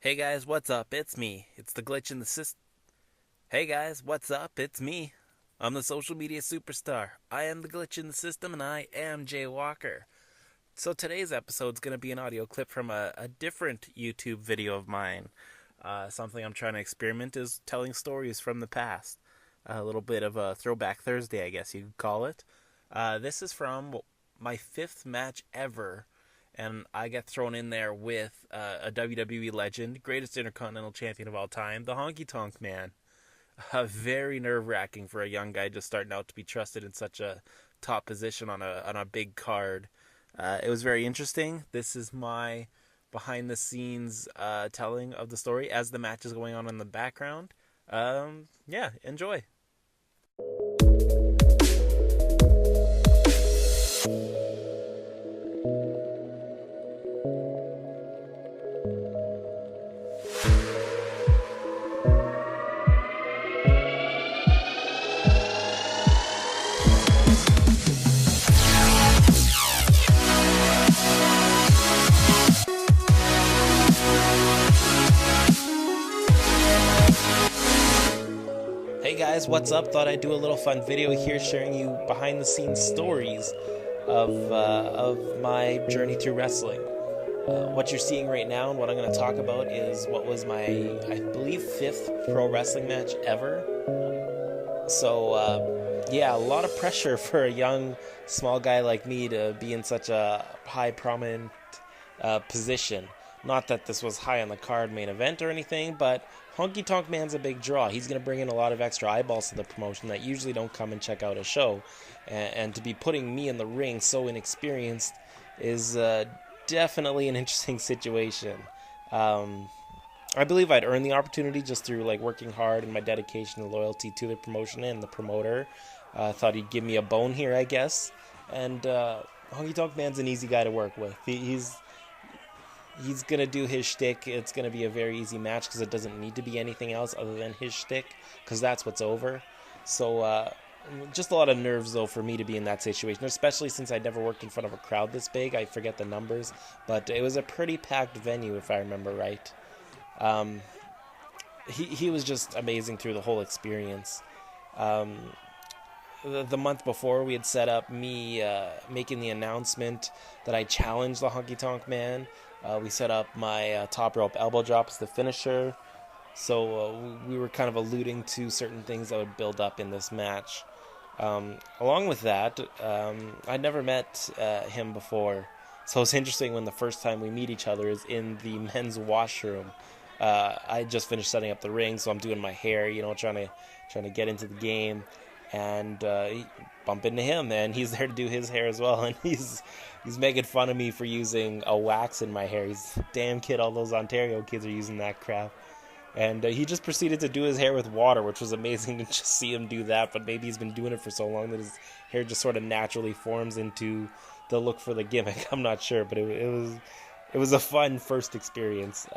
Hey guys, what's up? It's me. It's the glitch in the system. Hey guys, what's up? It's me. I'm the social media superstar. I am the glitch in the system and I am Jay Walker. So today's episode is going to be an audio clip from a different YouTube video of mine. Something I'm trying to experiment is telling stories from the past. A little bit of a throwback Thursday, I guess you could call it. This is from my fifth match ever, and I get thrown in there with a WWE Legend, greatest Intercontinental Champion of all time, the Honky Tonk Man. Very nerve-wracking for a young guy just starting out to be trusted in such a top position on a big card. It was very interesting. This is my behind-the-scenes telling of the story as the match is going on in the background. Yeah, enjoy. Hey guys, what's up? Thought I'd do a little fun video here sharing you behind the scenes stories of my journey through wrestling. What you're seeing right now and what I'm going to talk about is what was my, I believe, fifth pro wrestling match ever. So, yeah, a lot of pressure for a young, small guy like me to be in such a high, prominent position. Not that this was high on the card main event or anything, but Honky Tonk Man's a big draw. He's going to bring in a lot of extra eyeballs to the promotion that usually don't come and check out a show. And to be putting me in the ring so inexperienced is definitely an interesting situation. I believe I'd earned the opportunity just through working hard and my dedication and loyalty to the promotion and the promoter. Thought he'd give me a bone here, I guess. And Honky Tonk Man's an easy guy to work with. He's going to do his shtick. It's going to be a very easy match because it doesn't need to be anything else other than his shtick, because that's what's over. So just a lot of nerves, though, for me to be in that situation, especially since I'd never worked in front of a crowd this big. I forget the numbers, but it was a pretty packed venue, if I remember right. He was just amazing through the whole experience. The month before, we had set up me making the announcement that I challenged the Honky Tonk Man. We set up my top rope elbow drop as the finisher. So we were kind of alluding to certain things that would build up in this match. Along with that, I'd never met him before. So it's interesting when the first time we meet each other is in the men's washroom. I just finished setting up the ring, so I'm doing my hair, trying to get into the game. And bump into him, and he's there to do his hair as well, and he's making fun of me for using a wax in my hair. He's damn kid, all those Ontario kids are using that crap. And he just proceeded to do his hair with water, which was amazing to just see him do that. But maybe he's been doing it for so long that his hair just sort of naturally forms into the look for the gimmick. I'm not sure, but it was a fun first experience.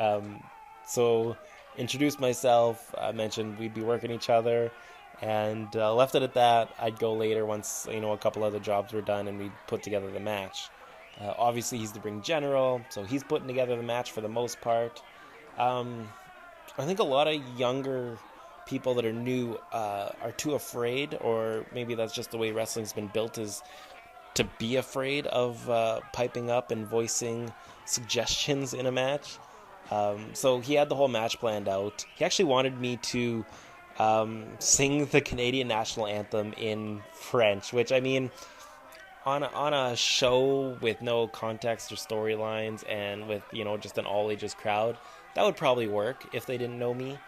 So introduced myself. I mentioned we'd be working each other. And left it at that. I'd go later once, a couple other jobs were done and we'd put together the match. Obviously, he's the ring general, so he's putting together the match for the most part. I think a lot of younger people that are new are too afraid, or maybe that's just the way wrestling's been built, is to be afraid of piping up and voicing suggestions in a match. So he had the whole match planned out. He actually wanted me to sing the Canadian national anthem in French, which, I mean, on a show with no context or storylines and with, just an all ages crowd, that would probably work if they didn't know me.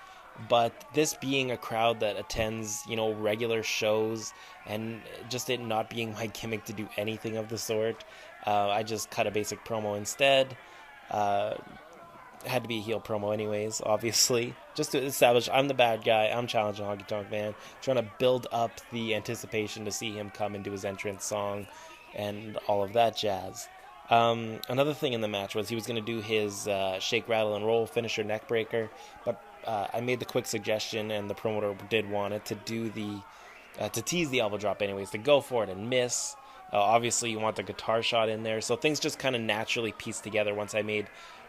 But this being a crowd that attends, regular shows, and just it not being my gimmick to do anything of the sort, I just cut a basic promo instead. Had to be a heel promo anyways, obviously, just to establish I'm the bad guy, I'm challenging Honky Tonk Man, trying to build up the anticipation to see him come and do his entrance song and all of that jazz. Another thing in the match was he was going to do his shake, rattle, and roll finisher neck breaker, but I made the quick suggestion, and the promoter did want it, to do to tease the elbow drop anyways, to go for it and miss. Obviously, you want the guitar shot in there, so things just kind of naturally pieced together once I made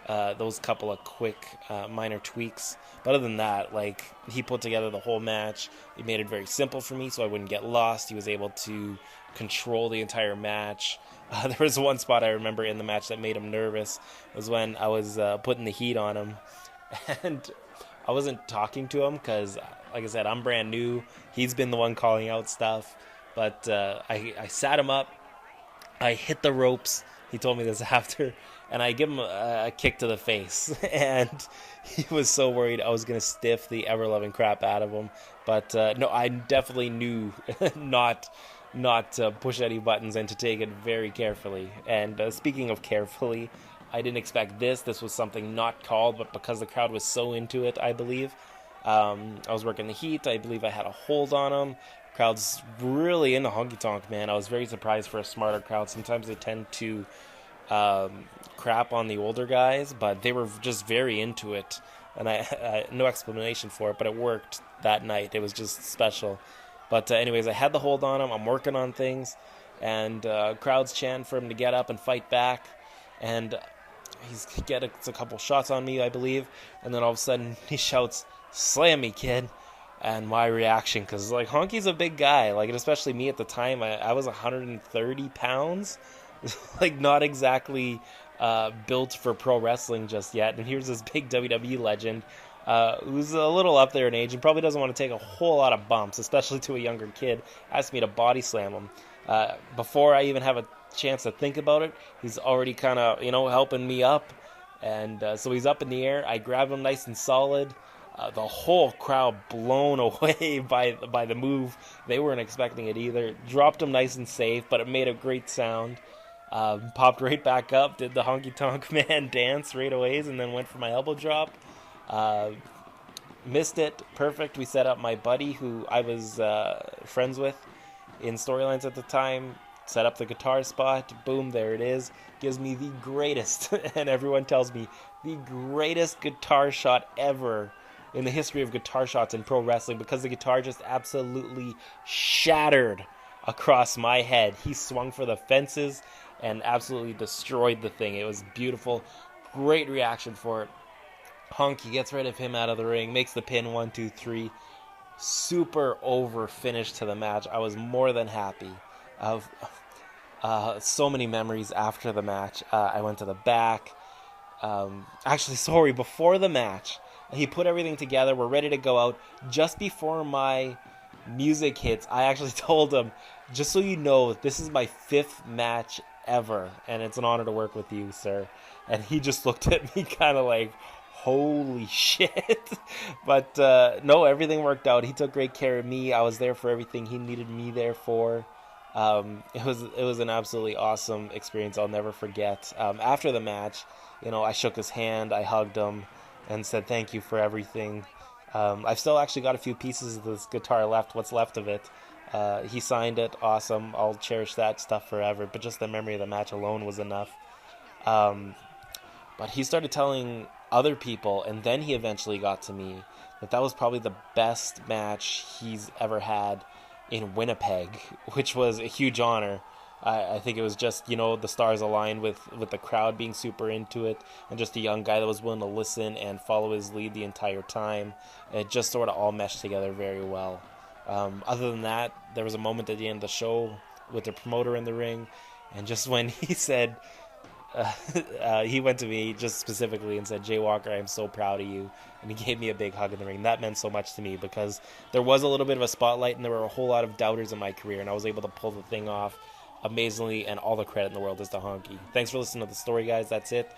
those couple of quick minor tweaks. But other than that, like, he put together the whole match. He made it very simple for me so I wouldn't get lost. He was able to control the entire match. There was one spot I remember in the match that made him nervous. It was when I was putting the heat on him. And I wasn't talking to him because, like I said, I'm brand new. He's been the one calling out stuff. But I sat him up. I hit the ropes. He told me this after. And I give him a kick to the face. And he was so worried I was going to stiff the ever-loving crap out of him. But no, I definitely knew not to push any buttons and to take it very carefully. And speaking of carefully, I didn't expect this. This was something not called, but because the crowd was so into it, I believe. I was working the heat. I believe I had a hold on him. Crowd's really into Honky Tonk Man. I was very surprised for a smarter crowd. Sometimes they tend to crap on the older guys, but they were just very into it. And I no explanation for it, but it worked that night. It was just special. But anyways, I had the hold on him. I'm working on things. And crowds chant for him to get up and fight back. And he gets a couple shots on me, I believe. And then all of a sudden, he shouts, "Slam me, kid." And my reaction, because, like, Honky's a big guy. Like, and especially me at the time, I was 130 pounds. Like, not exactly built for pro wrestling just yet. And here's this big WWE legend who's a little up there in age and probably doesn't want to take a whole lot of bumps, especially to a younger kid, asked me to body slam him. Before I even have a chance to think about it, he's already kind of, helping me up. And so he's up in the air. I grab him nice and solid. The whole crowd blown away by the move. They weren't expecting it either. Dropped him nice and safe, but it made a great sound. Popped right back up, did the Honky Tonk Man dance right away, and then went for my elbow drop. Missed it. Perfect. We set up my buddy, who I was friends with in storylines at the time. Set up the guitar spot. Boom, there it is. Gives me the greatest, and everyone tells me, the greatest guitar shot ever in the history of guitar shots in pro wrestling, because the guitar just absolutely shattered across my head. He swung for the fences and absolutely destroyed the thing. It was beautiful. Great reaction for it. Honky gets rid of him out of the ring, makes the pin, 1, 2, 3. Super over finish to the match. I was more than happy. So many memories after the match. I went to the back. Before the match, he put everything together. We're ready to go out. Just before my music hits, I actually told him, just so you know, this is my 5th match ever, and it's an honor to work with you, sir. And he just looked at me kind of like, holy shit. But no, everything worked out. He took great care of me. I was there for everything he needed me there for. It was an absolutely awesome experience I'll never forget. After the match, I shook his hand, I hugged him, and said thank you for everything. I've still actually got a few pieces of this guitar left, what's left of it. He signed it, awesome. I'll cherish that stuff forever, but just the memory of the match alone was enough. But he started telling other people, and then he eventually got to me, that was probably the best match he's ever had in Winnipeg, which was a huge honor. I think it was just, the stars aligned with the crowd being super into it, and just a young guy that was willing to listen and follow his lead the entire time. It just sort of all meshed together very well. Other than that, there was a moment at the end of the show with the promoter in the ring, and just when he said, he went to me just specifically and said, "Jay Walker, I am so proud of you," and he gave me a big hug in the ring. That meant so much to me, because there was a little bit of a spotlight, and there were a whole lot of doubters in my career, and I was able to pull the thing off amazingly, and all the credit in the world is to Honky. Thanks for listening to the story, guys. That's it.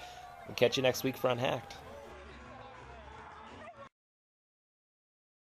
We'll catch you next week for Unhacked.